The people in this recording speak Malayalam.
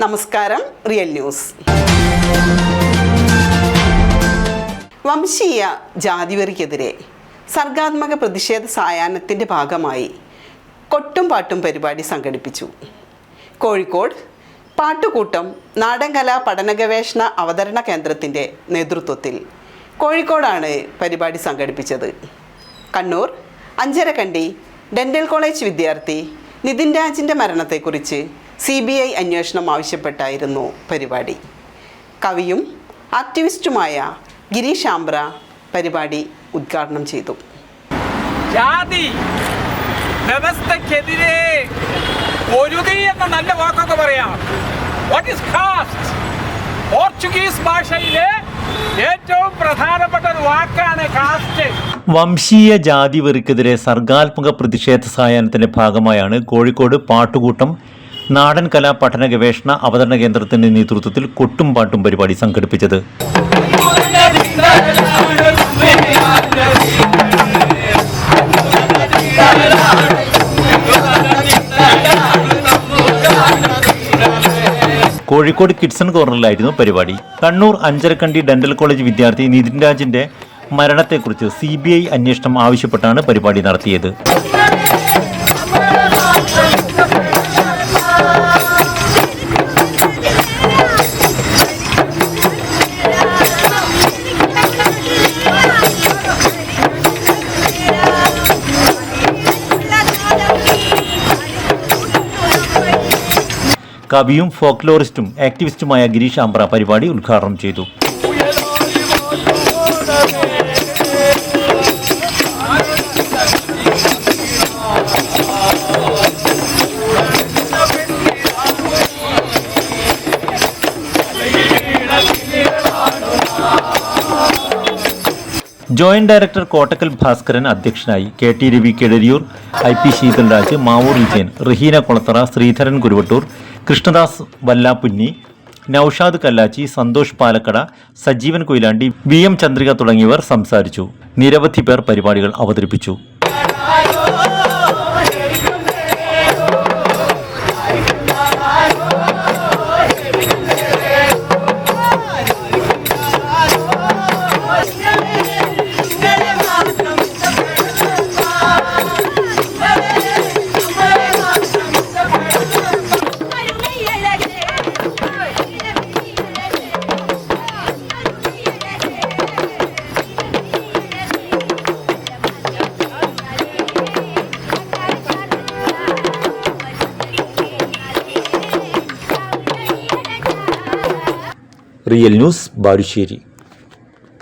നമസ്കാരം, റിയൽ ന്യൂസ്. വംശീയ ജാതിവെറിക്കെതിരെ സർഗാത്മക പ്രതിഷേധ സായാഹ്നത്തിൻ്റെ ഭാഗമായി കൊട്ടും പാട്ടും പരിപാടി സംഘടിപ്പിച്ചു. കോഴിക്കോട് പാട്ടുകൂട്ടം നാടൻകലാ പഠന ഗവേഷണ അവതരണ കേന്ദ്രത്തിൻ്റെ നേതൃത്വത്തിൽ കോഴിക്കോടാണ് പരിപാടി സംഘടിപ്പിച്ചത്. കണ്ണൂർ അഞ്ചരക്കണ്ടി ഡെൻ്റൽ കോളേജ് വിദ്യാർത്ഥി നിതിൻ രാജിൻ്റെ മരണത്തെക്കുറിച്ച് CBI അന്വേഷണം ആവശ്യപ്പെട്ടായിരുന്നു പരിപാടി. കവിയും ആക്ടിവിസ്റ്റുമായ ഗിരീഷ് ആംബ്ര പരിപാടി ഉദ്ഘാടനം ചെയ്തു. ജാതി വ്യവസ്ഥക്കെതിരെ പൊരുതി എന്ന നല്ല വാക്കൊക്കെ പറയാം. What is cast? പോർച്ചുഗീസ് ഭാഷയിലെ ഏറ്റവും പ്രധാനപ്പെട്ട ഒരു വാക്കാണ് കാസ്റ്റ്. വംശീയ ജാതി വെറിക്കെതിരെ സർഗാത്മക പ്രതിഷേധ സായാഹ്നത്തിന്റെ ഭാഗമായാണ് കോഴിക്കോട് പാട്ടുകൂട്ടം നാടൻ കലാ പഠന ഗവേഷണ അവതരണ കേന്ദ്രത്തിന്റെ നേതൃത്വത്തിൽ കൊട്ടും പാട്ടും പരിപാടി സംഘടിപ്പിച്ചത്. കോഴിക്കോട് കിഡ്സൺ കോർണറിലായിരുന്നു പരിപാടി. കണ്ണൂർ അഞ്ചരക്കണ്ടി ഡെൻ്റൽ കോളേജ് വിദ്യാർത്ഥി നിതിൻ രാജിന്റെ മരണത്തെക്കുറിച്ച് CBI അന്വേഷണം ആവശ്യപ്പെട്ടാണ് പരിപാടി നടത്തിയത്. കവിയും ഫോക്ലോറിസ്റ്റും ആക്ടിവിസ്റ്റുമായ ഗിരീഷ് ആംബ്ര പരിപാടി ഉദ്ഘാടനം ചെയ്തു. ജോയിന്റ് ഡയറക്ടർ കോട്ടക്കൽ ഭാസ്കരൻ അധ്യക്ഷനായി. KT Ravi കെടരിയൂർ, IP Sheethalraj, Mavoor Vijayan, Raheena Kolathara, Sreedharan Kuruvattoor, Krishnadas വല്ലാപ്പുന്നി, Naushad Kallachi, Santhosh പാലക്കട, Sajeevan Koyilandy, VM Chandrika തുടങ്ങിയവർ സംസാരിച്ചു. നിരവധി പേർ പരിപാടികൾ അവതരിപ്പിച്ചു. Real news, Balussery.